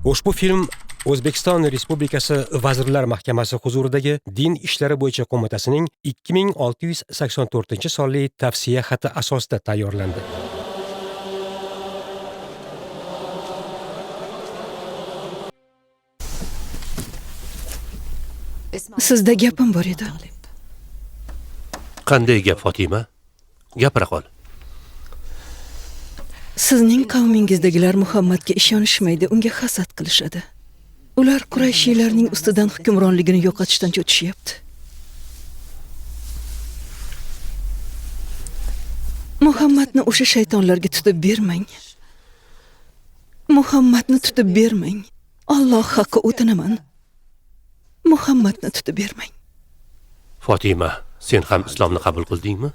Ushbu film O'zbekiston Respublikasi Vazirlar Mahkamasi huzuridagi Din ishlari bo'yicha qo'mitasining 2684-sonli tavsiya xati asosida tayyorlandi. Sizda gapim bor edi. Qanday gap Fotima? Gapira qol. Sizning qavmingizdagilar Muhammadga ishonishmaydi, unga hasad qilishadi. Ular Qurayshiylarning ustidan hukmronligini yo'qotishdan cho'chishyapti. Muhammadni o'sha shaytonlarga tutib bermang. Muhammadni tutib bermang. Alloh haqqi o'tinaman. Muhammadni tutib bermang. Fotima, sen ham islomni qabul qildingmi?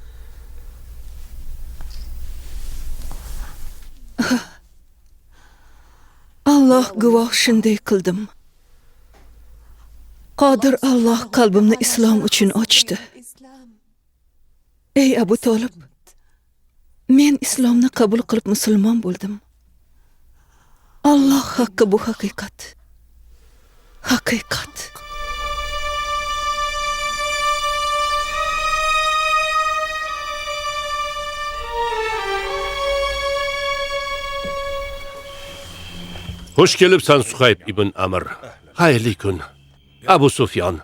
Alloh guvoh, shunday qildim. Qodir Alloh qalbimni islom uchun ochdi. Ey Abu Tolib, men islomni qabul qilib musulmon bo'ldim. Alloh haqqi bu haqiqat. Haqiqat. Xush kelibsan Suhayb ibn Amr. Xayrli kun. Abu Sufyon.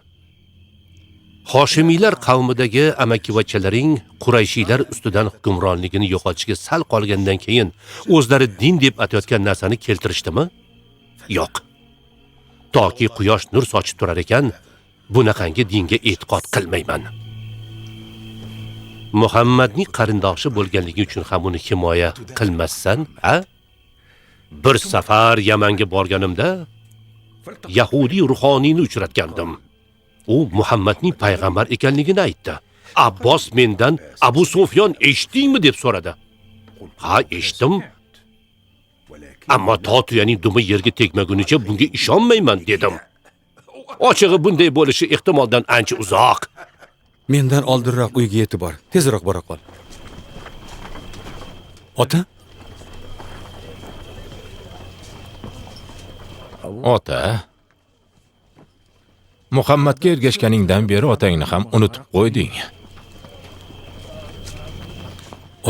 Hoshimiylar qavmidagi amakivachchalaring Qurayshiylar ustidan hukmronligini yo'qotishga sal qolgandan keyin o'zlari din deb atayotgan narsani keltirishdimi? Yo'q. Toki quyosh nur sochib turar ekan, bunaqangi dinga e'tiqod qilmayman. Muhammadning qarindoshi bo'lganligi uchun ham uni himoya qilmassan, ha? Bir safar Yamanga borganimda Yahudi ruhoniyni uchratgandim. U Muhammadning payg'ambar ekanligini aytdi. Abbos mendan Abu Sufyon eshitdingmi deb so'radi. Ha, eshitdim. Ammo tuyaning dumi yerga tegmagunicha bunga ishonmayman dedim. Ochig'i bunday bo'lishi ehtimoldan ancha uzoq. Mendan oldinroq uyga yetib bor. Tezroq bora qol. Ota? Ota, Muhammadga ergashganingdan beri otangni ham unutib qo'yding.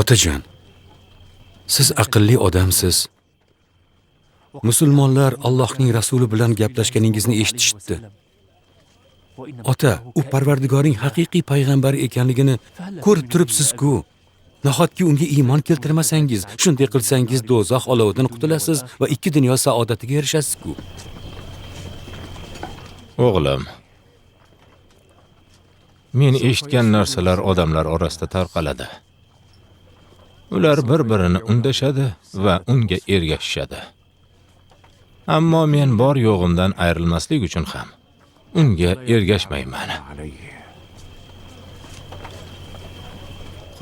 Otajon, siz aqlli odamsiz. Musulmonlar Allohning rasuli bilan gaplashganingizni eshitishdi. Ota, u Parvardigoring haqiqiy payg'ambar ekanligini ko'rib turibsiz-ku. Nahotki unga iymon keltirmasangiz, shunday qilsangiz do'zax olovidan qutulasiz va ikki dunyo saodatiga erishasiz-ku. O'g'lim, men eshitgan narsalar odamlar orasida tarqaladi. Ular bir-birini undashadi va unga ergashishadi. Ammo men bor yo'g'imdan ayrilmaslik uchun ham unga ergashmayman.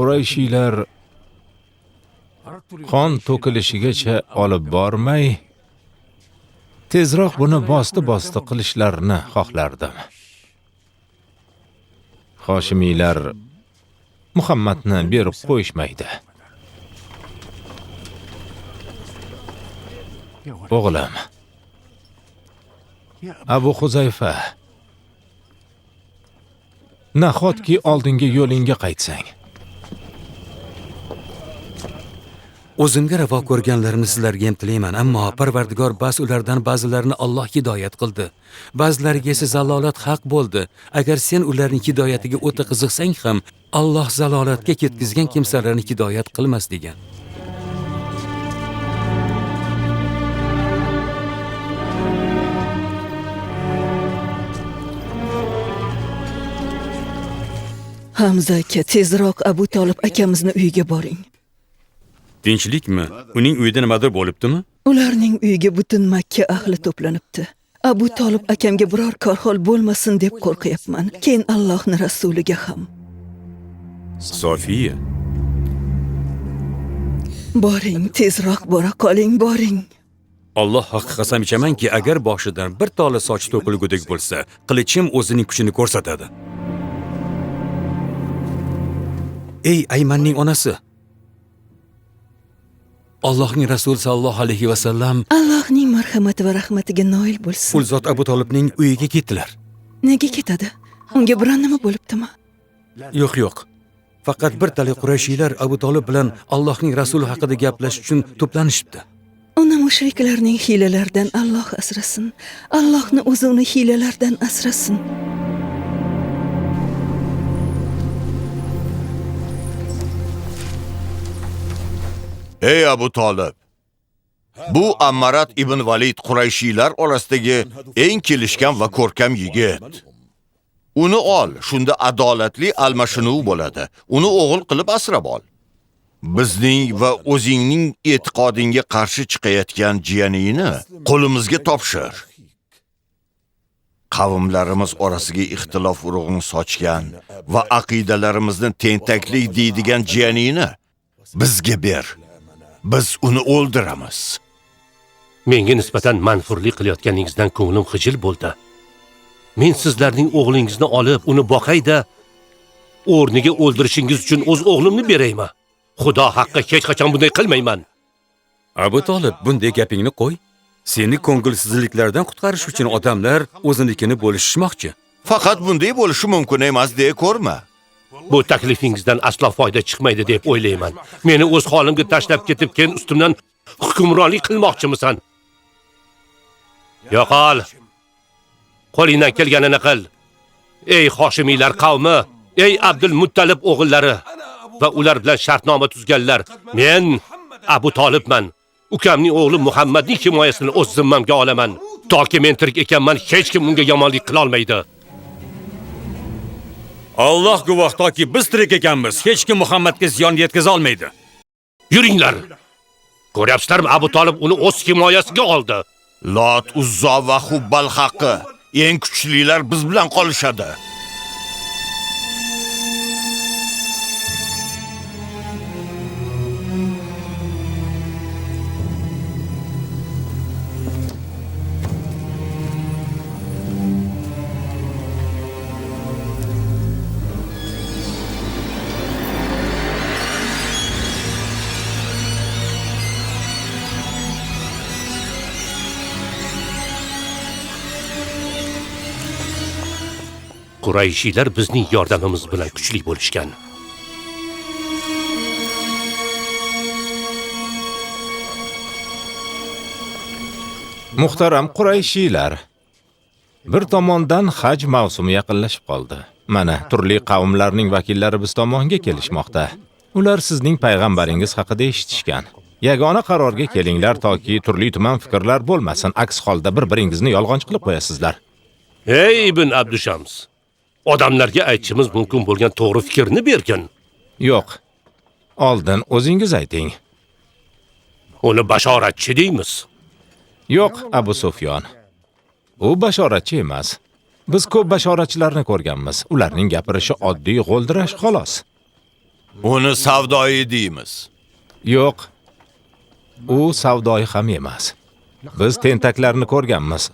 Qurayshiylar qon to'kilishigacha olib bormay, tezroq buni bosti qilishlarini xohlardim. Hoshimiylar Muhammadni berib qo'yishmaydi. O'g'lim, Abu Huzayfa, nahotki oldingi yo'lingga qaytsang. O'zimga ravo ko'rganlarimni sizlarga ham tilayman, ammo Parvardigor ulardan ba'zilarini Alloh hidoyat qildi. Ba'zilariga esa zalolat haq bo'ldi. Agar sen ularning hidoyatiga o'ta qiziqsang ham, Alloh zalolatga ketkizgan kimsalarni hidoyat qilmas degan. Hamza aka, tezroq Abu Tolib akamizni uyiga boring. Tinchlikmi? Uning uyida nimadir bo'libdimi? Ularning uyiga butun Makka ahli to'planibdi. Abu Tolib akamga biror korxol bo'lmasin deb qo'rqyapman. Keyin Allohning rasuliga ham. Sofiya. Boring, tezroq bora qoling, boring. Alloh haqqi qasam ichamanki, agar boshidan bir tola soch to'kilgudek bo'lsa, qilichim o'zining kuchini ko'rsatadi. Ey Aymanning onasi, Allohning Rasuli sallallohu alayhi va sallam Allohning marhamati va rahmatiga noil bo'lsin. ul zot Abu Talibning uyiga ketdilar. Nega ketadi? Unga biron nima bo'libdimi? Yo'q. Faqat bir tali Qurayshiylar Abu Talib bilan Allohning Rasuli haqida gaplashish uchun to'planishibdi. Uni mushriklarning hiylalaridan Alloh asrasin. Allohni o'zi uni hiylalardan asrasin. Ey Abu Talib, bu Ammarat ibn Valid Qurayshiylar orasidagi eng kelishgan va ko'rkam yigit. Uni ol, shunda adolatli almashinuv bo'ladi. Uni o'g'il qilib asrab ol. Bizning va o'zingning e'tiqodingga qarshi chiqayotgan jiyaningni qo'limizga topshir. Qavmlarimiz orasiga ixtilof urug'ini sochgan va aqidalarimizni tentaklik deydigan jiyaningni bizga ber. Biz uni o'ldiramiz. Menga nisbatan manfurlik qilayotganingizdan ko'nglim xijil bo'ldi. Men sizlarning o'g'lingizni olib, uni boqayda o'rniga o'ldirishingiz uchun o'z o'g'limni beraymi? Xudo haqqi hech qachon bunday qilmayman. Abu Talib, bunday gapingni qo'y. Seni ko'ngilsizliklardan qutqarish uchun odamlar o'zinikini bo'lishmoqchi. Faqat bunday bo'lishi mumkin emas deya ko'rma. Bu taklifingizdan aslo foyda chiqmaydi deb o'ylayman. Meni o'z holimga tashlab ketib, keyin ustimdan hukmronlik qilmoqchimisan? Yo'qol. Qo'lingdan kelganini qil. Ey Hoshimiylar qavmi, ey Abdul Muttalib o'g'illari va ular bilan shartnoma tuzganlar. Men Abu Talibman. Ukamning o'g'li Muhammadning himoyasini o'z zimmamga olaman. Toki men tirik ekanman, hech kim unga yomonlik qila olmaydi. Alloh guvoh, toki biz tirik ekanmiz, hech kim Muhammadga ziyon yetkaza olmaydi. Yuringlar. Ko'ryapsizlarmi, Abu Talib uni o'z himoyasiga oldi. Lot, Uzzo va Hubbal haqqi. Eng kuchlilar biz bilan qolishadi. Qurayshiylar bizning yordamimiz bilan kuchli bo'lishgan. Muhtaram Qurayshiylar, bir tomondan haj mavsumi yaqinlashib qoldi. Mana turli qavmlarning vakillari biz tomonga kelishmoqda. Ular sizning payg'ambaringiz haqida eshitishgan. Yagona qarorga kelinglar toki turli tuman fikrlar bo'lmasin. Aks holda bir-biringizni yolg'onchi qilib qo'yasizlar. Ey Ibn Abdushams, odamlarga aytishimiz mumkin bo'lgan to'g'ri fikrni bergin. Yo'q. Oldin o'zingiz ayting. Uni bashoratchi deymiz. Yo'q, Abu Sufyon. U bashoratchi emas. Biz ko'p bashoratchilarni ko'rganmiz. Ularning gapirishi oddiy g'o'ldirash xolos. Uni savdoyi deymiz. Yo'q. U savdoyi ham emas. Biz tentaklarni ko'rganmiz.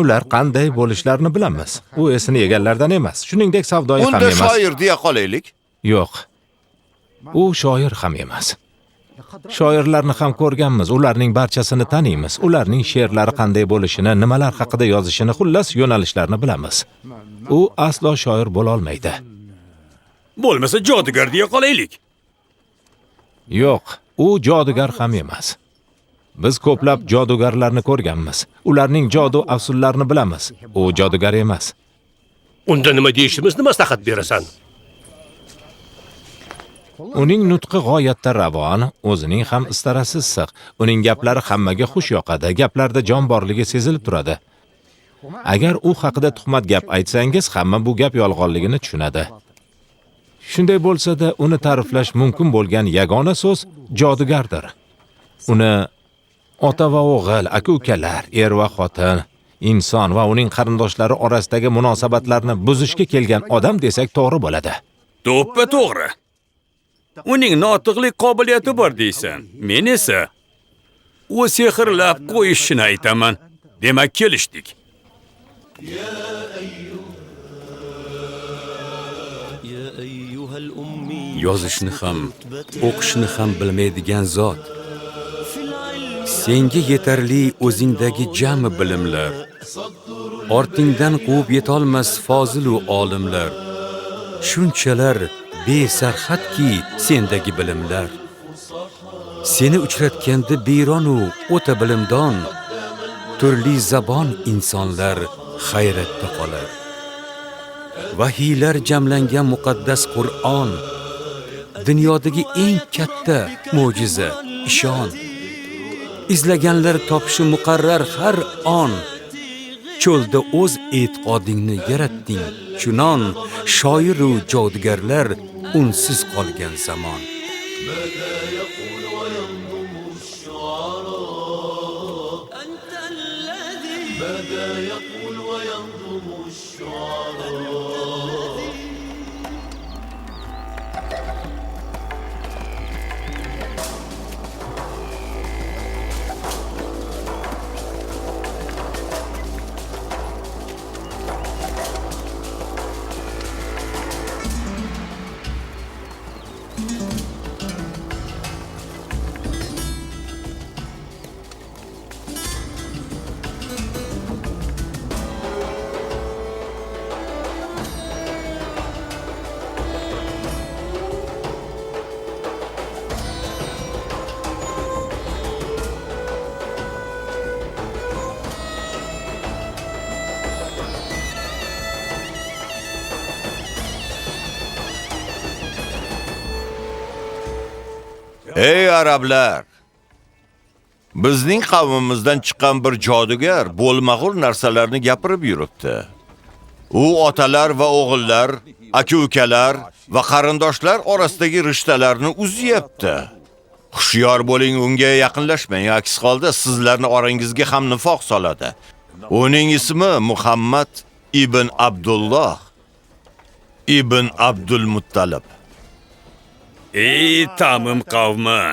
Ular qanday bo'lishlarini bilamiz. U esini yeganlardan emas. Shuningdek savdoyi ham Unda emas. shoir deya qolaylik. Yo'q. U shoir ham emas. Shoirlarni ham ko'rganmiz. Ularning barchasini taniymiz. Ularning she'rlari qanday bo'lishini, nimalar haqida yozishini, xullas yo'nalishlarini bilamiz. U aslo shoir bo'la olmaydi. Bo'lmasa jodugar deya qolaylik. Yo'q, u jodugar ham emas. Biz ko'plab jodugarlarni ko'rganmiz. Ularning jodu afsullarini bilamiz. U jodugar emas. Unda nima deyishimizni maslahat berasan? Uning nutqi g'oyatda ravon, o'zining ham istarasi issiq. Uning gaplari hammaga xush yoqadi, gaplarda jon borligi sezilib turadi. Agar u haqida tuhmat gap aytsangiz, hamma bu gap yolg'onligini tushunadi. Shunday bo'lsa-da, uni ta'riflash mumkin bo'lgan yagona so'z jodugardir. Uni ota va o'g'il, aka-ukalar, er va xotin, inson va uning qarindoshlari orasidagi munosabatlarni buzishga kelgan odam desak to'g'ri bo'ladi. To'ppa to'g'ri. Uning notiqlik qobiliyati bor deysan. Men esa u sehrlab qo'yishini aytaman. Demak, kelishdik. Yozishni ham, o'qishni ham bilmaydigan zot. Senga yetarli o'zingdagi jami bilimlar. Ortingdan quvib yetolmas fozilu olimlar. Shunchalar besarhadki sendagi bilimlar. Seni uchratganda beyronu o'ta bilimdon, turli zabon insonlar hayratda qolar. Vahiylar jamlangan muqaddas Qur'on, dunyodagi eng katta mo'jiza, ishon. Izlaganlar topishi muqarrar har on. Cho'lda o'z e'tiqodingni yaratding, chunon shoiru jodugarlar unsiz qolgan zamon. Ey arablar! Bizning qavmimizdan chiqqan bir jodugar bo'lmag'ur narsalarni gapirib yuribdi. U otalar va o'g'illar, aka-ukalar va qarindoshlar orasidagi rishtalarni uzyapti. Hushyor bo'ling, unga yaqinlashmang, aks holda sizlarni orangizga ham nifoq soladi. Uning ismi Muhammad ibn Abdulloh ibn Abdul Muttalib. Ey Tamim qavmi!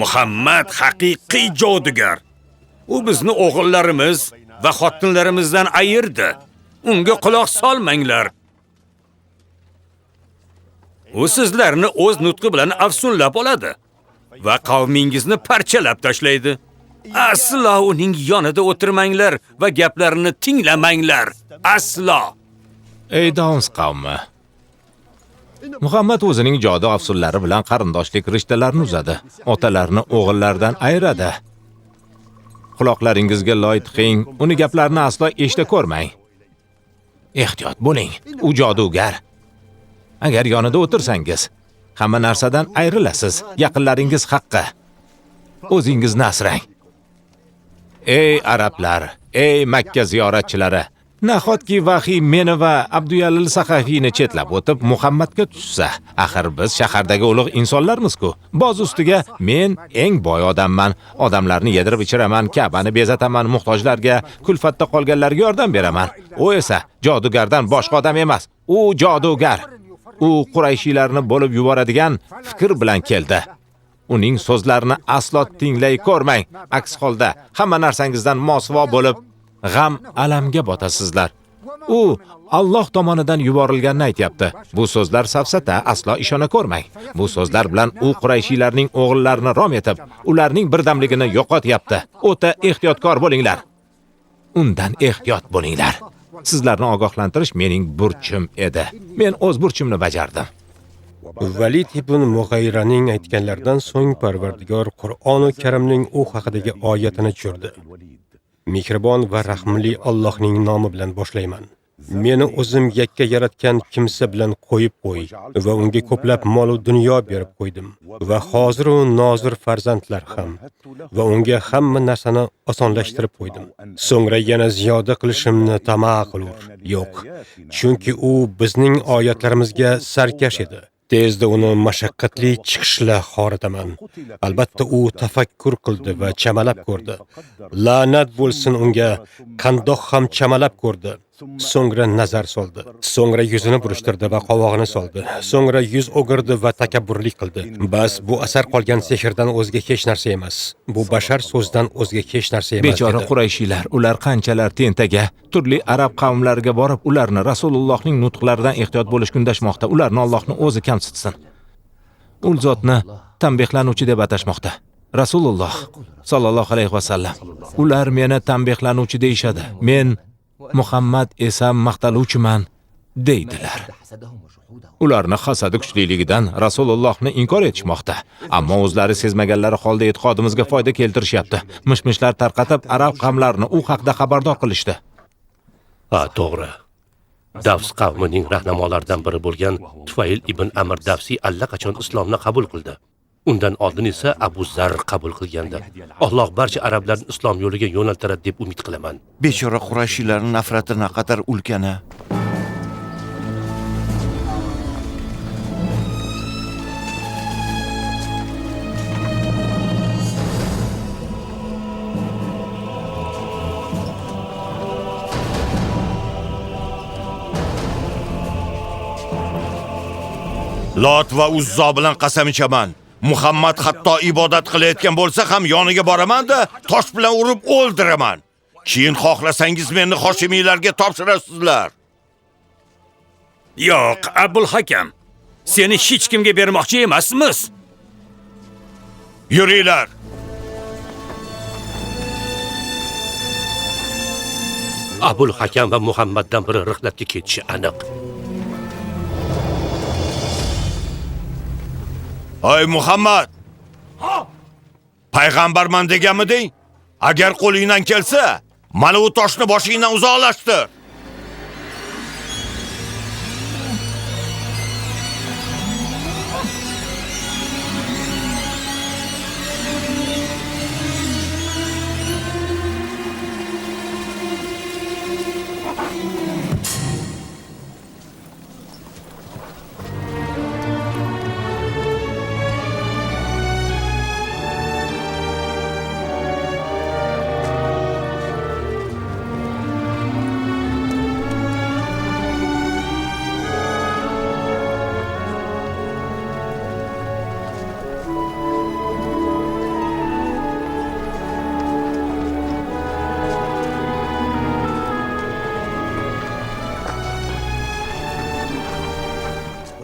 Muhammad haqiqiy jodugar. U bizni o'g'illarimiz va xotinlarimizdan ayirdi. Unga quloq solmanglar. U sizlarni o'z nutqi bilan afsunlab oladi va qavmingizni parchalab tashlaydi. Aslo uning yonida o'tirmanglar va gaplarini tinglamanglar. Aslo. Ey Dons qavmi! Muhammad o'zining jodu afsullari bilan qarindoshlik rishtalarini uzadi. Otalarni o'g'illardan ayiradi. Quloqlaringizga loy tiqing, uni gaplarini aslo eshita ko'rmang. Ehtiyot bo'ling, u jodugar. Agar yonida o'tirsangiz, hamma narsadan ayrilasiz. Yaqinlaringiz haqqi. O'zingizni asrang. Ey arablar, ey Makka ziyoratchilari, nahotki vahiy meni va Abduyalil Saqafiyni chetlab o'tib Muhammadga tushsa, axir biz shahardagi ulug' insonlarmiz-ku. Boz ustiga men eng boy odamman, odamlarni yedirib ichiraman, Ka'bani bezataman, muhtojlarga, kulfatda qolganlarga yordam beraman. U esa jodugardan boshqa odam emas. U jodugar. U Qurayshiylarni bo'lib yuboradigan fikr bilan keldi. Uning so'zlarini aslo tinglay ko'rmang. Aks holda hamma narsangizdan mosuvo bo'lib g'am alamga botasizlar. U Alloh tomonidan yuborilganini aytayapti. Bu so'zlar safsata, aslo ishona ko'rmang. Bu so'zlar bilan u Qurayshiylarning o'g'illarini rom etib, ularning birdamligini yo'qotyapti. O'ta ehtiyotkor bo'linglar. Undan ehtiyot bo'linglar. Sizlarni ogohlantirish mening burchim edi. Men o'z burchimni bajardim. Valid ibn Mughayraning aytganlaridan so'ng Parvardigor Qur'oni Karimning u haqidagi oyatini tushirdi. Mehribon va rahmli Allohning nomi bilan boshlayman. Meni o'zim yakka yaratgan kimsa bilan qo'yib qo'y va unga ko'plab mol va dunyo berib qo'ydim va hozir u nozir farzandlar ham va unga hamma narsani osonlashtirib qo'ydim. So'ngra yana ziyoda qilishimni tama qilur. Yo'q, chunki u bizning oyatlarimizga sarkash edi. Tezda uni mashaqqatli chiqishla xoritaman. Albatta u tafakkur qildi va chamalab ko'rdi. La'nat bo'lsin unga, qandoq ham chamalab ko'rdi. So'ngra nazar soldi. So'ngra yuzini burishtirdi va qovog'ini soldi. So'ngra yuz o'girdi va takabburlik qildi. Bas bu asar qolgan sehrdan o'zga hech narsa emas. Bu bashar so'zdan o'zga hech narsa emas. Bechora Qurayshiylar, ular qanchalar tentaga, turli arab qavmlariga borib, ularni Rasulullohning nutqlaridan ehtiyot bo'lishga undashmoqda. Ularni Allohning o'zi kamsitsin. U zotni tanbehlanuvchi deb atashmoqda. Rasululloh sallallohu alayhi vasallam, ular meni tanbehlanuvchi deyshadi. Men Muhammad esa maqtaluvchiman deydilar. Ularni hasadi kuchliligidan Rasulullohni inkor etishmoqda, ammo o'zlari sezmaganlari holda e'tiqodimizga foyda keltirishyapti. Mishmishlar tarqatib, arab qavmlarini u haqda xabardor qilishdi. Ha, to'g'ri. Davs qavmining rahnamolaridan biri bo'lgan Tufayl ibn Amr Davsi allaqachon islomni qabul qildi. Undan oldin esa Abu Zar qabul qilgandi. Alloh barcha arablarni islom yo'liga yo'naltiradi deb umid qilaman. Bechora Qurayshiylarning nafrati naqadar ulkana. Lot va Uzzo bilan qasam ichaman. Muhammad hatto ibodat qilayotgan bo'lsa ham yoniga boraman-da, tosh bilan urib o'ldiraman. Keyin xohlasangiz meni Hoshimiylarga topshirasizlar. Yo'q, Abul Hakam. Seni hech kimga bermoqchi emasmiz. Yuringlar. Abul Hakam va Muhammaddan biri rixlatga ketishi aniq. Ay Muhammad! Payg'ambarman deganmiding? Agar qo'lingdan kelsa, mana u toshni boshingdan uzoqlashtir.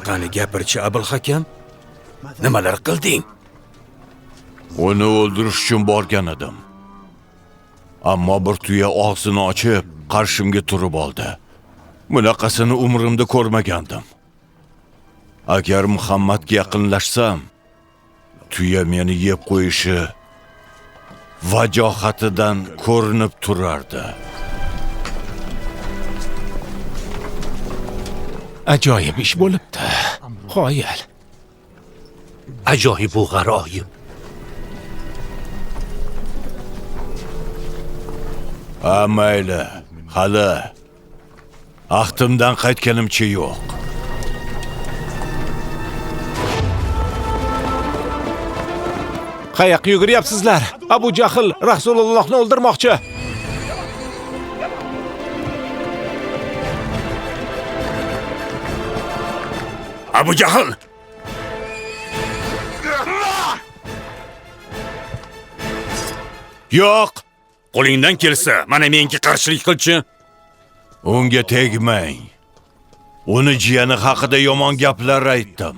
Qani gapirchi Abul Hakam? Nimalar qilding? Uni o'ldirish uchun borgan edim. Ammo bir tuya og'zini ochib, qarshimga turib oldi. Bunaqasini umrimda ko'rmagandim. Agar Muhammadga yaqinlashsam, tuya meni yeb qo'yishi vajohatidan ko'rinib turardi. Ajoyib ish bo'libdi. Qoyil. Ajoyib u g'aroyib. Mayli, hali ahdimdan qaytganimcha yo'q. Qayoqqa yuguryapsizlar? Abu Jahl Rasulullohni o'ldirmoqchi. Abu Jahl! Yo'q, Qo'lingdan kelsa, mana menga qarshilik qilchi. unga tegmang. Uni jiyani haqida yomon gaplar aytdim.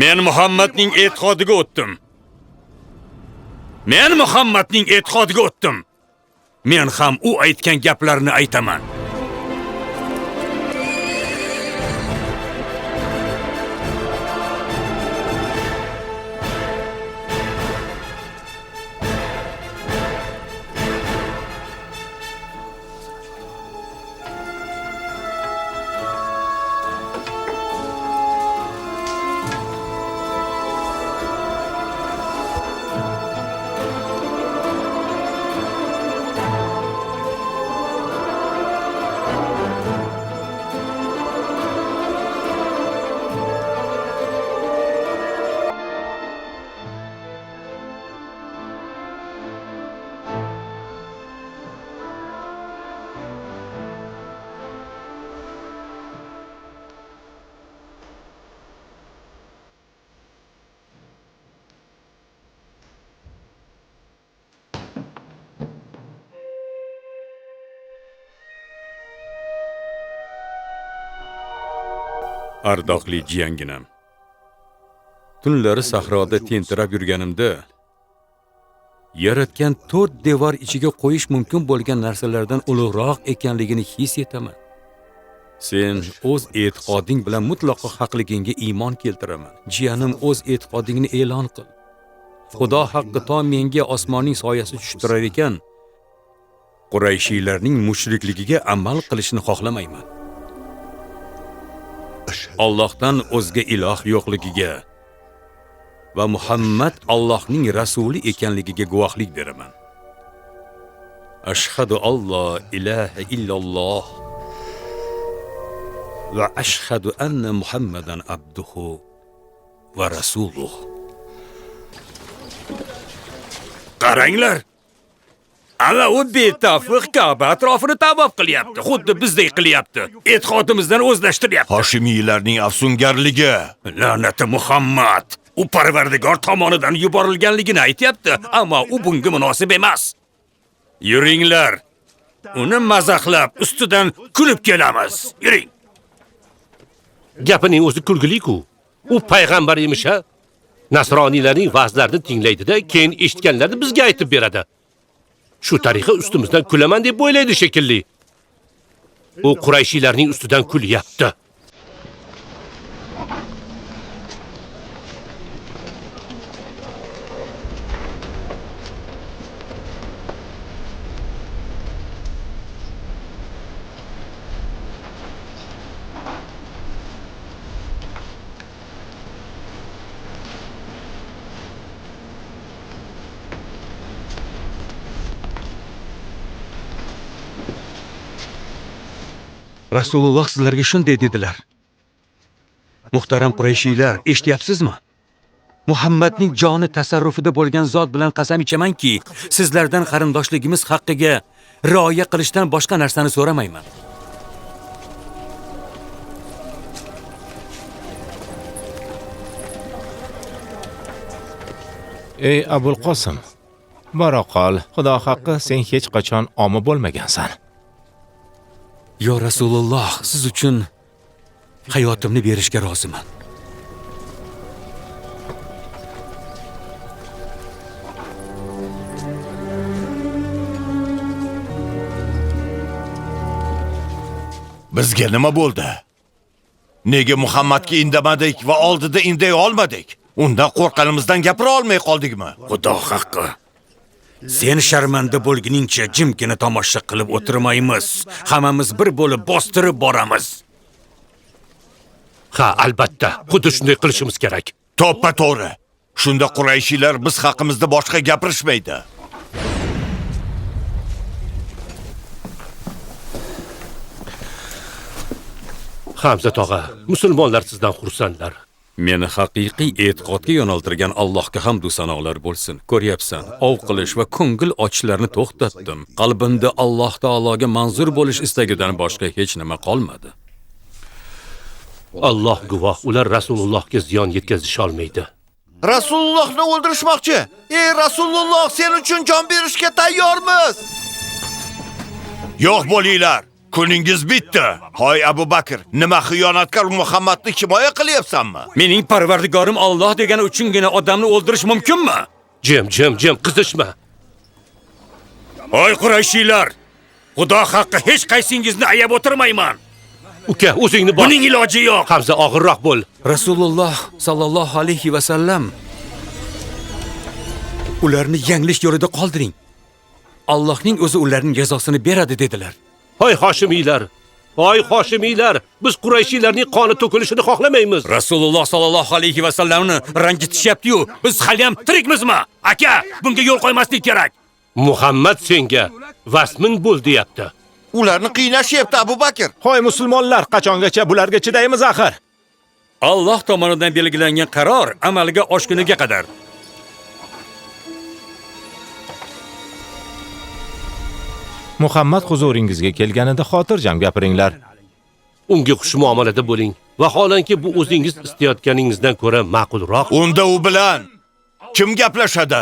Men Muhammadning e'tiqodiga o'tdim. Men ham u aytgan gaplarni aytaman. Ardoqli jiyanginam. Tunlari sahroda tentirab yurganimda yaratgan 4 devor ichiga qo'yish mumkin bo'lgan narsalardan ulug'roq ekanligini his etaman. Sen o'z e'tiqoding bilan mutlaqo haqligingga iymon keltiraman. Jiyanim, o'z e'tiqodingni e'lon qil. Xudo haqqi to menga osmonning soyasi tushib turar ekan, Qurayshiylarning mushrikligiga amal qilishni xohlamayman. Allohdan o'zga iloh yo'qligiga va Muhammad Allohning rasuli ekanligiga guvohlik beraman. Ashhadu alla ilaha illalloh va ashhadu anna Muhammadan abduhu va rasuluh. Qaranglar. Ana u betafiq Ka'ba atrofini tavof qilyapti, xuddi bizdek qilyapti. E'tiqodimizdan o'zlashtiryapti. Hoshimiylarning afsungarligi. La'nati Muhammad. U Parvardigor tomonidan yuborilganligini aytayapti, ammo u bunga munosib emas. Yuringlar. Uni mazaxlab, ustidan kulib kelamiz. Yuring. Gapining o'zi kulgili-ku. U payg'ambar emish-a? Nasroniylarning va'zlarini tinglaydi-da, keyin eshitganlarni bizga aytib beradi. Shu tariqa ustimizdan kulaman deb o'ylaydi shekilli. U Qurayshiylarning ustidan kulyapti. Rasululloh sizlarga shunday dedilar. Muhtaram Qurayshiylar, eshityapsizmi? Muhammadning joni tasarrufida bo'lgan zot bilan qasam ichamanki, sizlardan qarindoshligimiz haqqiga rioya qilishdan boshqa narsani so'ramayman. Ey Abul Qosim, bora qol, Xudo haqqi sen hech qachon omi bo'lmagansan. Yo Rasululloh, siz uchun hayotimni berishga roziman. Bizga nima bo'ldi? Nega Muhammadga indamadik va oldida inday olmadik? Unda qo'rqqanimizdan gapira olmay qoldikmi? Xudo haqqi. Sen sharmanda bo'lguningcha jimgina tomosha qilib o'tirmaymiz. Hammamiz bir bo'lib bostirib boramiz. Ha, albatta, xuddi shunday qilishimiz kerak. To'ppa to'g'ri. Shunda Qurayshiylar biz haqimizda boshqa gapirishmaydi. Hamza tog'a, musulmonlar sizdan xursandlar. Meni haqiqiy e'tiqodga yo'naltirgan Allohga hamd va sanolar bo'lsin. Ko'ryapsan, ov qilish va ko'ngil ochishlarni to'xtatdim. Qalbimda Alloh taologa manzur bo'lish istagidan boshqa hech nima qolmadi. Alloh guvoh, ular Rasulullohga ziyon yetkazisha olmaydi. Rasulullohni o'ldirishmoqchi. Ey Rasululloh, sen uchun jon berishga tayyormiz. Yo'q bo'linglar. Kuningiz bitdi. Hoy Abu Bakr, nima xiyonatkor Muhammadni himoya qilyapsanmi? Mening Parvardigorim Alloh degani uchungina odamni o'ldirish mumkinmi? Jim, qizishma. Hoy Qurayshiylar, Xudo haqqi hech qaysingizni ayab o'tirmayman. Uka, o'zingni bor. Buning iloji yo'q. Hamza, og'irroq bo'l. Rasululloh sallallohu alayhi va sallam ularni yanglish yo'lida qoldiring. Allohning o'zi ularning jazosini beradi dedilar. Hoy Hoshimiylar, biz Qurayshiylarning qoni to'kilishini xohlamaymiz. Rasululloh sallallohu alayhi va sallamni ranjitishyapti-yu, biz hali ham tirikmizmi? Aka, bunga yo'l qo'ymaslik kerak. Muhammad senga vasmin bo'l deyapti. Ularni qiynashyapti Abu Bakr. Hoy musulmonlar, qachongacha bularga chidaymiz axir? Alloh tomonidan belgilangan qaror amalga oshguniga qadar. Muhammad huzuringizga kelganida xotirjam gapiringlar. Unga xush muomalada bo'ling. Vaholanki bu o'zingiz istayotganingizdan ko'ra ma'qulroq. Unda u bilan kim gaplashadi?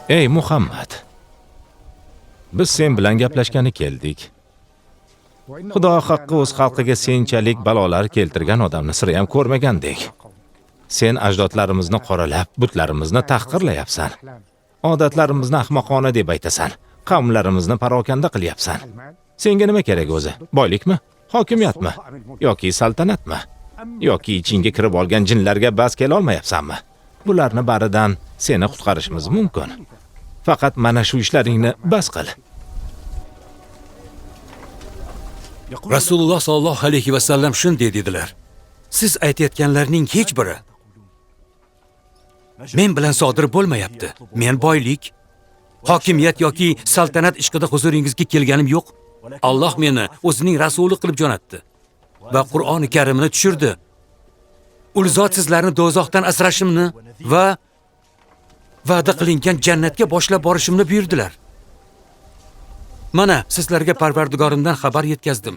Ey Muhammad, biz sen bilan gaplashgani keldik. Xudo haqqi o'z xalqiga senchalik balolar keltirgan odamni sira ham ko'rmagandek. Sen ajdodlarimizni qoralab, butlarimizni tahqirlayapsan. Odatlarimizni ahmoqona deb aytasan. Qavmlarimizni parokanda qilyapsan. Senga nima kerak o'zi? Boylikmi? Hokimiyatmi? Yoki saltanatmi? Yoki ichingga kirib olgan jinlarga bas kela olmayapsanmi? Bularni baridan seni qutqarishimiz mumkin. Faqat mana shu ishlaringni bas qil. Rasululloh sollallohu alayhi va sallam shunday dedilar. Siz aytayotganlarning hech biri men bilan sodir bo'lmayapti. Men boylik, hokimiyat yoki saltanat ishqida huzuringizga kelganim yo'q. Alloh meni o'zining rasuli qilib jo'natdi va Qur'oni Karimni tushirdi. Ul zot sizlarni do'zaxdan asrashimni va va'da qilingan jannatga boshlab borishimni buyurdilar. Mana sizlarga Parvardigorimdan xabar yetkazdim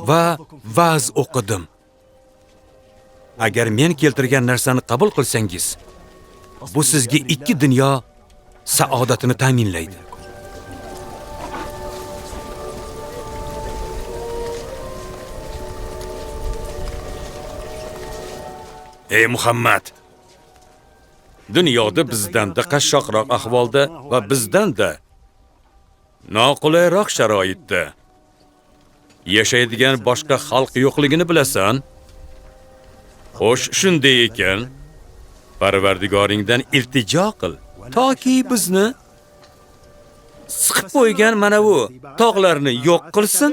va va'z o'qidim. Agar men keltirgan narsani qabul qilsangiz, bu sizga 2 dunyo saodatini ta'minlaydi. Ey Muhammad, dunyoda bizdan-da qashshoqroq ahvolda va bizdan-da noqulayroq sharoitda yashaydigan boshqa xalq yo'qligini bilasan. Xo'sh, shunday ekan, Parvardigoringdan iltijo qil, toki bizni siqib qo'ygan mana bu tog'larni yo'q qilsin.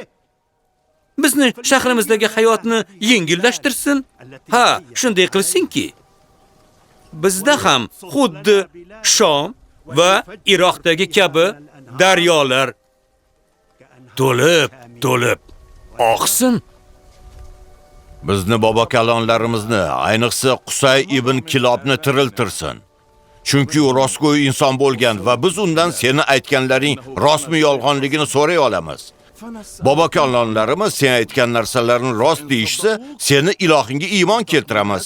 Bizni shahrimizdagi hayotni yengillashtirsin. Ha, shunday qilsinki, bizda ham xuddi Shom va Iroqdagi kabi daryolar to'lib oqsin. Bizni bobokalonlarimizni, ayniqsa Qusay ibn Kilobni tiriltirsin. Chunki u rostgo'y inson bo'lgan va biz undan seni aytganlaring rostmi yolg'onligini so'ray olamiz. Bobokalonlarimiz sen aytgan narsalarni rost deyishsa, seni ilohingga iymon keltiramiz.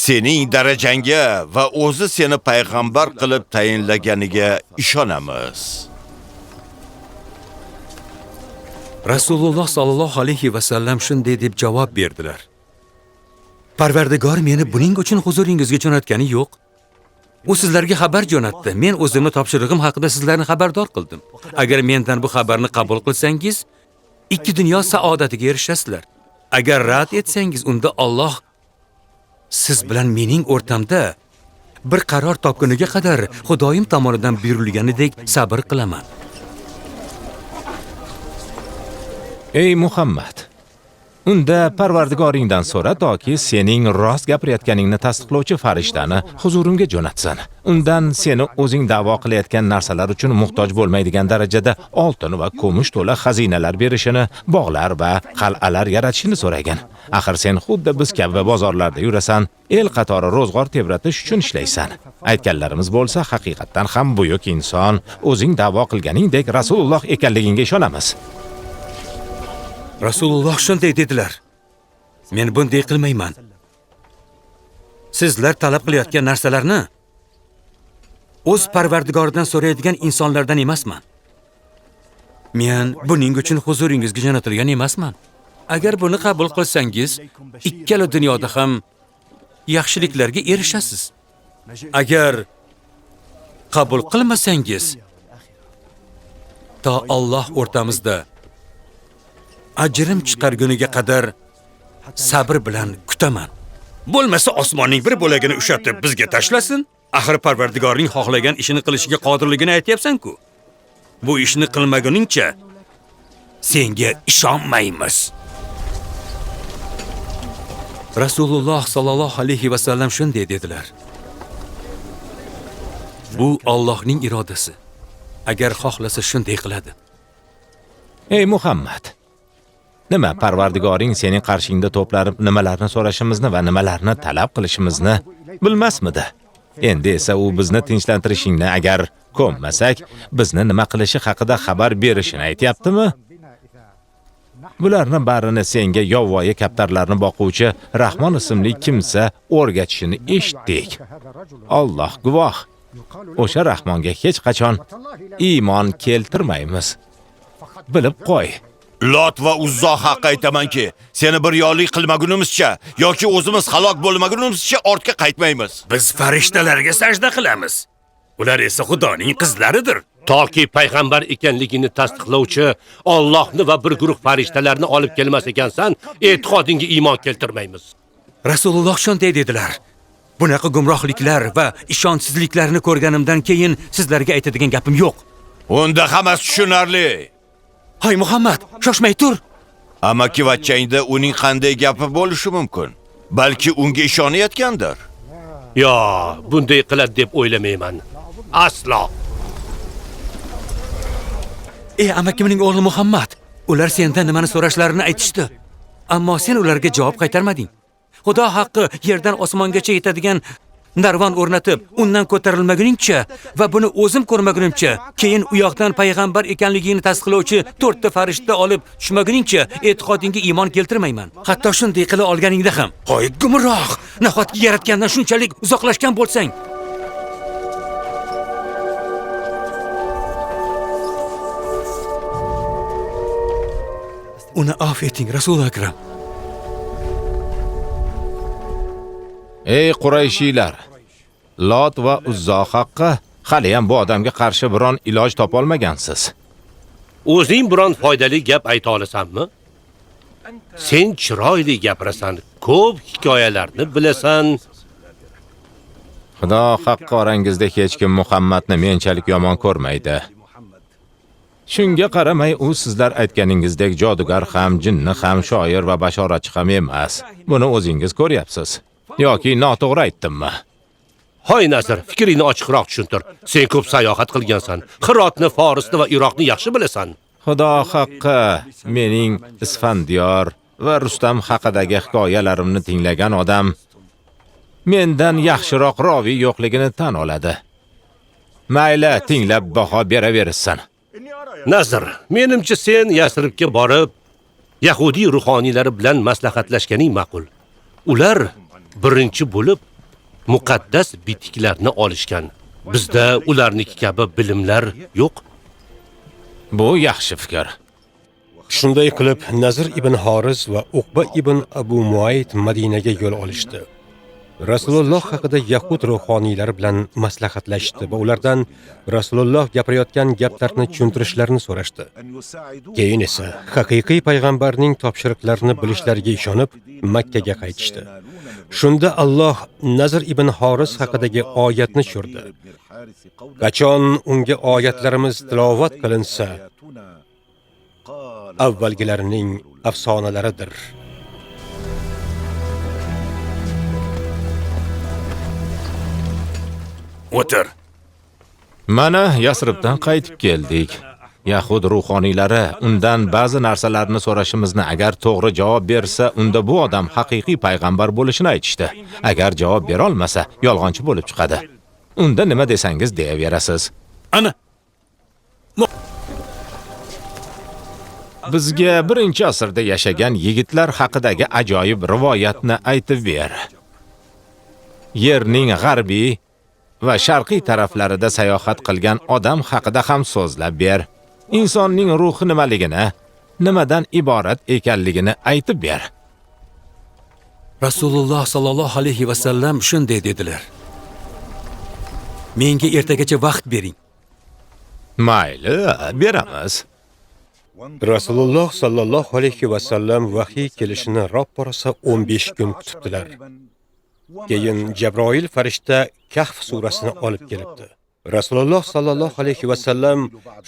Sening darajangga va o'zi seni payg'ambar qilib tayinlaganiga ishonamiz. Rasululloh sollallohu alayhi va sallam shunday deb javob berdilar. Parvardigor meni buning uchun huzuringizga jo'natgani yo'q. U sizlarga xabar jo'natdi. Men o'zimni topshirig'im haqida sizlarni xabardor qildim. Agar mendan bu xabarni qabul qilsangiz, 2 dunyo saodatiga erishasizlar. Agar rad etsangiz, unda Alloh siz bilan mening o'rtamda bir qaror topguniga qadar Xudoyim tomonidan buyurilganidek sabr qilaman. Ey Muhammad, unda Parvardigoringdan so'ra toki sening rost gapirayotganingni tasdiqlovchi farishtani huzurimga jo'natsin. Undan seni o'zing da'vo qilayotgan narsalar uchun muhtoj bo'lmaydigan darajada oltin va kumush to'la xazinalar berishini, bog'lar va qal'alar yaratishini so'ragan. Axir sen xuddi biz kabi bozorlarda yurasan, el qatori ro'zg'or tebratish uchun ishlaysan. Aytganlarimiz bo'lsa, haqiqatdan ham buyuk inson, o'zing da'vo qilganingdek Rasululloh ekanligingga ishonamiz. Rasululloh shunday dedilar. Men bunday qilmayman. Sizlar talab qilayotgan narsalarni o'z Parvardigoridan so'raydigan insonlardan emasman. Men buning uchun huzuringizga jo'natilgan emasman. Agar buni qabul qilsangiz, ikkala dunyoda ham yaxshiliklarga erishasiz. Agar qabul qilmasangiz, to Alloh o'rtamizda ajrim chiqarguniga qadar sabr bilan kutaman. Bo'lmasa osmonning bir bo'lagini ushatib bizga tashlasin. Axir Parvardigorning xohlagan ishini qilishiga qodirligini aytayapsan-ku. Bu ishni qilmaguningcha senga ishonmaymiz. Rasululloh sollallohu alayhi va sallam shunday dedilar. Bu Allohning irodasi. Agar xohlasa shunday qiladi. Ey Muhammad, nima Parvardigoring sening qarshingda to'planib nimalarni so'rashimizni va nimalarni talab qilishimizni bilmasmidi? Endi esa u bizni tinchlantirishingni agar ko'nmasak, bizni nima qilishi haqida xabar berishini aytayaptimi? Bularni barini senga yovvoyi kaptarlarni boquvchi Rahmon ismli kimsa o'rgatishini eshitdik. Alloh guvoh. O'sha Rahmonga hech qachon iymon keltirmaymiz. Bilib qo'y. Lot va Uzzo haqqa aytamanki, seni bir yo'llik qilmagunimizcha yoki o'zimiz halok bo'lmagunimizcha ortga qaytmaymiz. Biz farishtalarga sajda qilamiz. Ular esa Xudoning qizlaridir. Toki payg'ambar ekanligini tasdiqlovchi Allohni va bir guruh farishtalarni olib kelmas ekansan, e'tiqodingga iymon keltirmaymiz. Rasululloh shunday dedilar. Bunaqa gumrohliklar va ishonchsizliklarni ko'rganimdan keyin sizlarga aytadigan gapim yo'q. Unda hammasi tushunarli. Hay Muhammad, shoshmay tur. Amakivachchangda uning qanday gapi bo'lishi mumkin? Balki unga ishonayotgandir. Yo, bunday qiladi deb o'ylamayman. Aslo. Ey amakimning o'g'li Muhammad, ular sendan nimani so'rashlarini aytishdi. Ammo sen ularga javob qaytarmading. Xudo haqqi yerdan osmongacha yetadigan narvon o'rnatib, undan ko'tarilmaguningcha va buni o'zim ko'rmagunimcha, keyin u yoqdan payg'ambar ekanligini tasdiqlovchi 4 ta farishta olib tushmaguningcha e'tiqodingga iymon keltirmayman. Hatto shunday qila olganingda ham. Qo'y gumroh, nahotki yaratgandan shunchalik uzoqlashgan bo'lsang. Uni afv eting, Rasul akram. Ey Qurayshiylar, Lot va Uzzo haqqa hali ham bu odamga qarshi biron iloj topolmagansiz. O'zing biron foydali gap ayta olasanmi? Sen chiroyli gapirasan, ko'p hikoyalarni bilasan. Xudo haqqi orangizda hech kim Muhammadni menchalik yomon ko'rmaydi. Shunga qaramay u sizlar aytganingizdek jodugar ham, jinni ham, shoir va bashoratchi ham emas. Buni o'zingiz ko'ryapsiz. Yoki noto'g'ri aytdimmi? Hoy Nazir, fikringni ochiqroq tushuntir. Sen ko'p sayohat qilgansan. Hirotni, Forisni va Iroqni yaxshi bilasan. Xudo haqqi, mening Isfandiyor va Rustam haqidagi hikoyalarimni tinglagan odam mendan yaxshiroq roviy yo'qligini tan oladi. Mayli, tinglab baho beraversan. Nazir, menimcha sen Yasribga borib, Yahudiy ruhoniylari bilan maslahatlashganing ma'qul. Ular birinchi bo'lib muqaddas bitiklarni olishgan. Bizda ularniki kabi bilimlar yo'q. Bu yaxshi fikr. Shunday qilib, Nazir ibn Haris va Uqba ibn Abu Muayt Madinaga yo'l olishdi. Rasululloh haqida Yahud ruhoniylari bilan maslahatlashdi va ulardan Rasululloh gapirayotgan gaplarni tushuntirishlarini so'rashdi. Keyin esa haqiqiy payg'ambarning topshiriqlarini bilishlariga ishonib Makka ga qaytishdi. Shunda Alloh Nazir ibn Haris haqidagi oyatni tushirdi. Qachon unga oyatlarimiz tilovat qilinsa, avvalgilarining afsonalaridir. O'tir. Mana Yasribdan qaytib keldik. Yahud ruhoniylari undan ba'zi narsalarni so'rashimizni agar to'g'ri javob bersa, unda bu odam haqiqiy payg'ambar bo'lishini aytishdi. Agar javob bera olmasa, yolg'onchi bo'lib chiqadi. Unda nima desangiz deyaverasiz. Ana Bizga 1-asrda yashagan yigitlar haqidagi ajoyib rivoyatni aytib ber. Yerning g'arbiy va sharqiy taraflarida sayohat qilgan odam haqida ham so'zlab ber. Insonning ruhi nimaligini, nimadan iborat ekanligini aytib ber. Rasululloh sallallohu alayhi va sallam shunday dedilar. Menga ertagacha vaqt bering. Mayli, beramiz. Rasululloh sallallohu alayhi va sallam vahiy kelishini roppa-rosa 15 kun kutibdilar. Keyin Jabroil farishta Kahf surasini olib kelibdi. Rasululloh sallallohu alayhi va sallam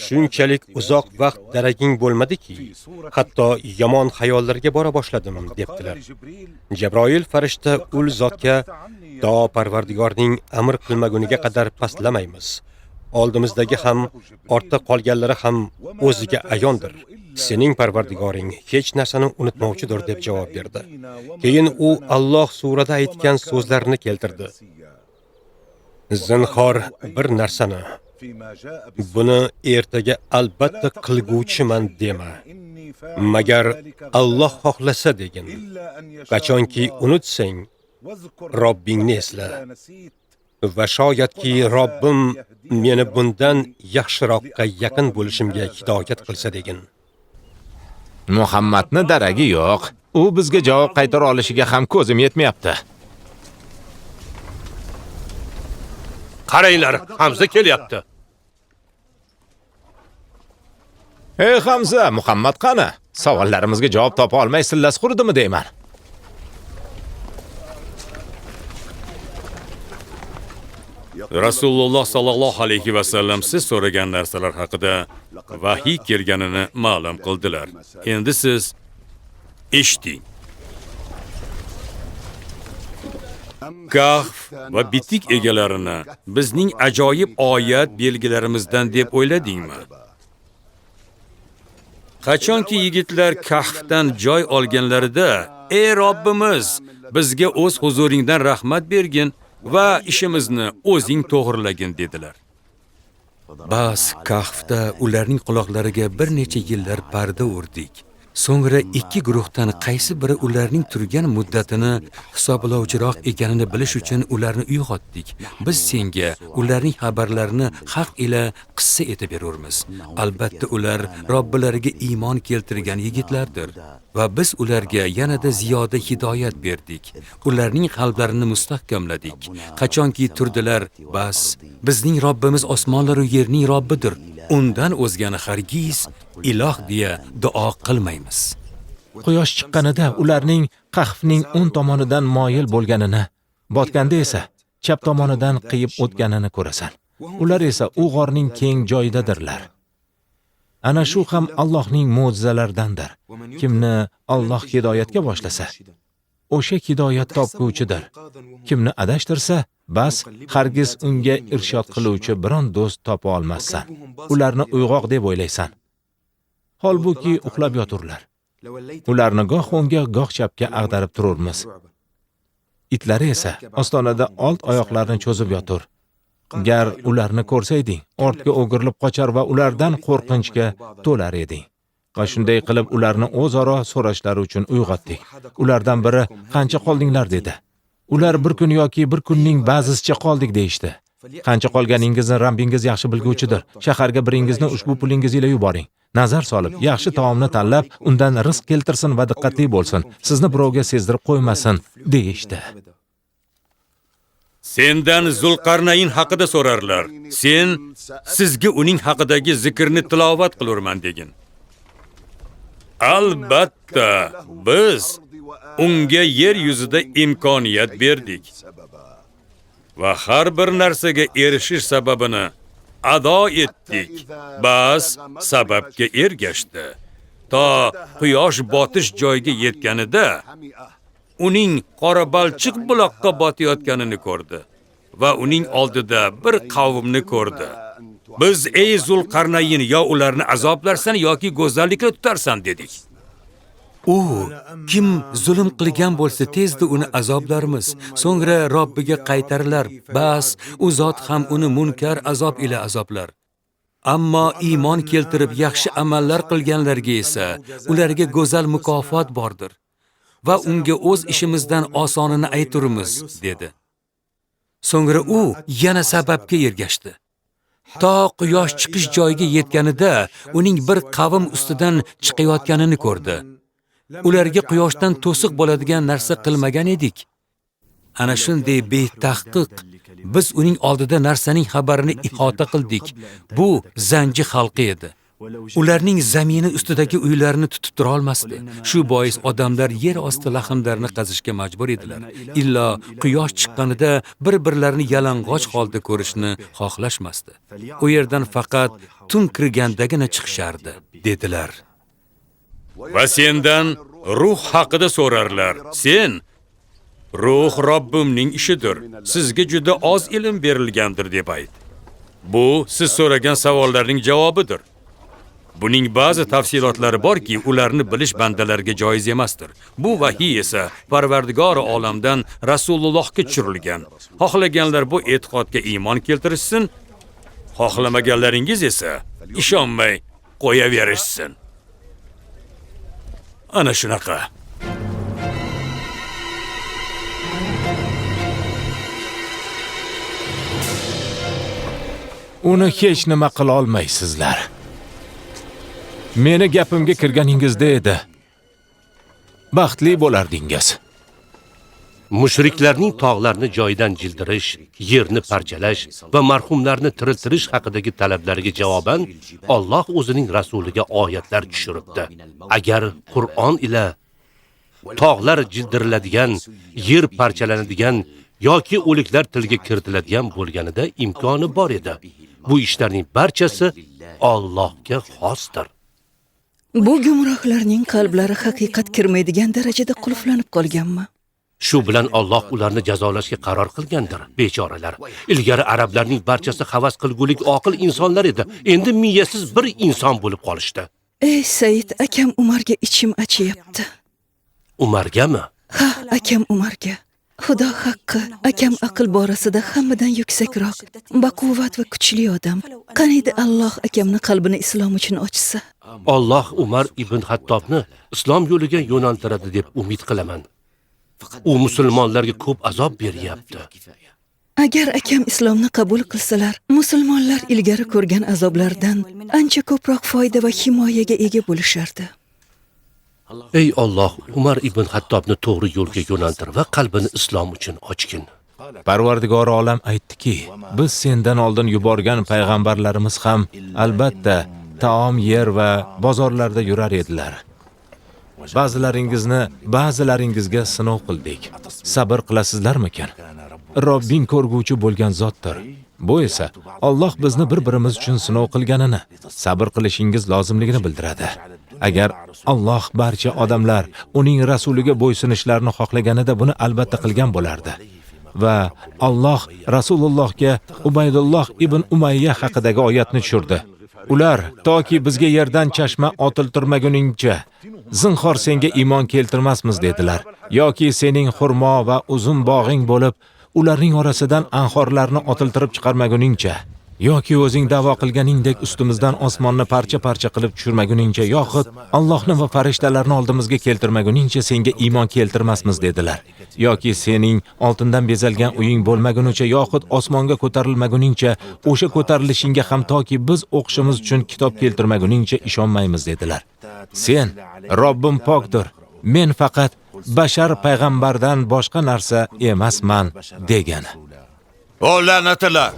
shunchalik uzoq vaqt daraging bo'lmadiki, hatto yomon xayollarga bora boshladim debdilar. Jabroil farishta ul zotga to Parvardigorning amr qilmaguniga qadar pastlamaymiz. Oldimizdagi ham, ortda qolganlari ham o'ziga ayondir. Sening Parvardigoring hech narsani unutmovchidir deb javob berdi. Keyin u Alloh surada aytgan so'zlarini keltirdi. Zinhor bir narsani, buni ertaga albatta qilguvchiman dema. Magar Alloh xohlasa degin. Qachonki unutsang, Robbingni esla. Va shoyatki Robbim meni bundan yaxshiroqqa yaqin bo'lishimga hidoyat qilsa degin. Muhammadni daragi yo'q. U bizga javob qaytara olishiga ham ko'zim yetmayapti. Qaranglar, Hamza kelyapti. Ey Hamza, Muhammad qani? Savollarimizga javob topa olmay sillas qurdimi deyman. Rasululloh sallallohu alayhi va sallam siz so'ragan narsalar haqida vahiy kelganini ma'lum qildilar. Endi siz eshiting. Kahf va bitik egalarini bizning ajoyib oyat belgilarimizdan deb o'yladingmi? Qachonki yigitlar Kahfdan joy olganlarida, "Ey Robbimiz, bizga o'z huzuringdan rahmat bergin va ishimizni o'zing to'g'rilagin" dedilar. Bas Kahfda ularning quloqlariga bir necha yillar parda urdik. So'ngra ikki guruhdan qaysi biri ularning turgan muddatini hisoblovchiroq ekanini bilish uchun ularni uyg'otdik. Biz senga ularning xabarlarini haq ila qissa etib beramiz. Albatta ular Robbilariga iymon keltirgan yigitlardir va biz ularga yanada ziyoda hidoyat berdik. Ularning qalblarini mustahkamladik. Qachonki turdilar, bas bizning Robbimiz osmonlar va yerning Robbidir. Undan o'zgani hargiz iloh deya duo qilmaymiz. Quyosh chiqqanida ularning Qahfning o'ng tomonidan moyil bo'lganini, botganda esa chap tomonidan qiyib o'tganini ko'rasan. Ular esa u g'orning keng joyidadirlar. Ana shu ham Allohning mo'jizalaridandir. Kimni Alloh hidoyatga boshlasa, o'sha hidoyat topguvchidir. Kimni adashtirsa, bas hargiz unga irshod qiluvchi biron do'st topa olmassan. Ularni uyg'oq deb o'ylaysan. Holbuki uxlab yoturlar. Ularni goh o'ngga, goh chapga ag'darib tururmiz. Itlari esa ostonada old oyoqlarini cho'zib yotur. Gar ularni ko'rsayding, ortga o'girilib qochar va ulardan qo'rqinchga to'lar eding. Va shunday qilib ularni o'zaro so'rashlari uchun uyg'otdik. Ulardan biri "Qancha qoldinglar?" dedi. Ular bir kun yoki bir kunning ba'zisicha qoldik deyishdi. Qancha qolganingizni Rabbingiz yaxshi bilguvchidir. Shaharga biringizni ushbu pulingiz ila yuboring. Nazar solib, yaxshi taomni tanlab, undan rizq keltirsin va diqqatli bo'lsin. Sizni birovga sezdirib qo'ymasin, deyishdi. Sendan Zulqarnayn haqida so'rarlar. Sen sizga uning haqidagi zikrni tilovat qilurman degin. Albatta, biz unga yer yuzida imkoniyat berdik va har bir narsaga erishish sababini ado etdik. Bas sababga ergashdi. To quyosh botish joyiga yetganida uning qora balchiq buloqqa botayotganini ko'rdi va uning oldida bir qavmni ko'rdi. Biz ey Zulqarnayn, yo ularni azoblarsan yoki go'zallikka tutarsan dedik. U kim zulm qilgan bo'lsa tezda uni azoblarmiz, so'ngra Robbiga qaytarilar. Bas u zot ham uni munkar azob ila azoblar. Ammo iymon keltirib yaxshi amallar qilganlarga esa ularga go'zal mukofot bordir va unga o'z ishimizdan osonini ayturmiz dedi. So'ngra u yana sababga ergashdi. To quyosh chiqish joyiga yetganida uning bir qavm ustidan chiqayotganini ko'rdi. Ularga quyoshdan to'siq bo'ladigan narsa qilmagan edik. Ana shunday betahqiq biz uning oldida narsaning xabarini ihota qildik. Bu zanji xalqi edi. Ularning zamini ustidagi uylarini tutib tura olmasdi. Shu bois odamlar yer osti lahmlarini qazishga majbur edilar. Illo quyosh chiqqanida bir-birlarini yalang'och holda ko'rishni xohlashmasdi. U yerdan faqat tun kirgandagina chiqishardi, dedilar. Va sendan ruh haqida so'rarlar. Sen ruh Robbimning ishidir. Sizga juda oz ilm berilgandir deb ayt. Bu siz so'ragan savollarning javobidir. Buning ba'zi tafsilotlari borki, ularni bilish bandalarga joiz emasdir. Bu vahiy esa Parvardigori olamdan Rasulullohga tushirilgan. Xohlaganlar bu e'tiqodga iymon keltirishsin, xohlamaganlaringiz esa ishonmay qo'yaverishsin. Ana shunaqa. Uni hech nima qila olmaysizlar. Meni gapimga kirganingizda edi. Baxtli bo'lardingiz. Mushriklarning tog'larni joyidan jildirish, yerni parchalash va marhumlarni tiriltirish haqidagi talablariga javoban Alloh o'zining rasuliga oyatlar tushiribdi. Agar Qur'on ila tog'lar jildiriladigan, yer parchalanadigan yoki o'liklar tilga kiritiladigan bo'lganida imkoni bor edi. Bu ishlarning barchasi Allohga xosdir. Bu gumrohlarning qalblari haqiqat kirmaydigan darajada qulflanib qolganmi? Shu bilan Alloh ularni jazolashga qaror qilgandir, bechoralar. Ilgari arablarning barchasi havas qilgulik oqil insonlar edi. Endi miyasiz bir inson bo'lib qolishdi. Ey Said, akam Umarga ichim achiyapti. Umargami? Ha, akam Umarga. Xudo haqqi, akam aql borasida hammadan yuksakroq, baquvvat va kuchli odam. Qaniydi Alloh akamni qalbini islom uchun ochsa. Alloh Umar ibn Hattobni islom yo'liga yo'naltiradi deb umid qilaman. U musulmonlarga ko'p azob beryapti. Agar akam islomni qabul qilsalar, musulmonlar ilgari ko'rgan azoblardan ancha ko'proq foyda va himoyaga ega bo'lishardi. Ey Alloh, Umar ibn Hattobni to'g'ri yo'lga yo'naltir va qalbini islom uchun ochgin. Parvardigori olam aytdiki, biz sendan oldin yuborgan payg'ambarlarimiz ham albatta taom yer va bozorlarda yurar edilar. Ba'zilaringizga sinov qildik. Sabr qilasizlarmikan? Robbing ko'rguvchi bo'lgan zotdir. Bu esa Alloh bizni bir-birimiz uchun sinov qilganini, sabr qilishingiz lozimligini bildiradi. Agar Alloh barcha odamlar uning rasuliga bo'ysunishlarini xohlaganida buni albatta qilgan bo'lardi. Va Alloh Rasulullohga Ubaydulloh ibn Umayya haqidagi oyatni tushirdi. Ular toki bizga yerdan chashma otiltirmaguningcha zinhor senga iymon keltirmasmiz dedilar. Yoki sening xurmo va uzun bog'ing bo'lib, ularning orasidan anhorlarni otiltirib chiqarmaguningcha, yoki o'zing da'vo qilganingdek ustimizdan osmonni parcha-parcha qilib tushirmaguningcha, yoxud Allohni va farishtalarni oldimizga keltirmaguningcha senga iymon keltirmasmiz dedilar. Yoki sening oltindan bezalgan uying bo'lmagunicha, yoxud osmonga ko'tarilmaguningcha, o'sha ko'tarilishingga ham toki biz o'qishimiz uchun kitob keltirmaguningcha ishonmaymiz dedilar. Sen Robbim pokdir. Men faqat bashar payg'ambardan boshqa narsa emasman degan. O la'natlar!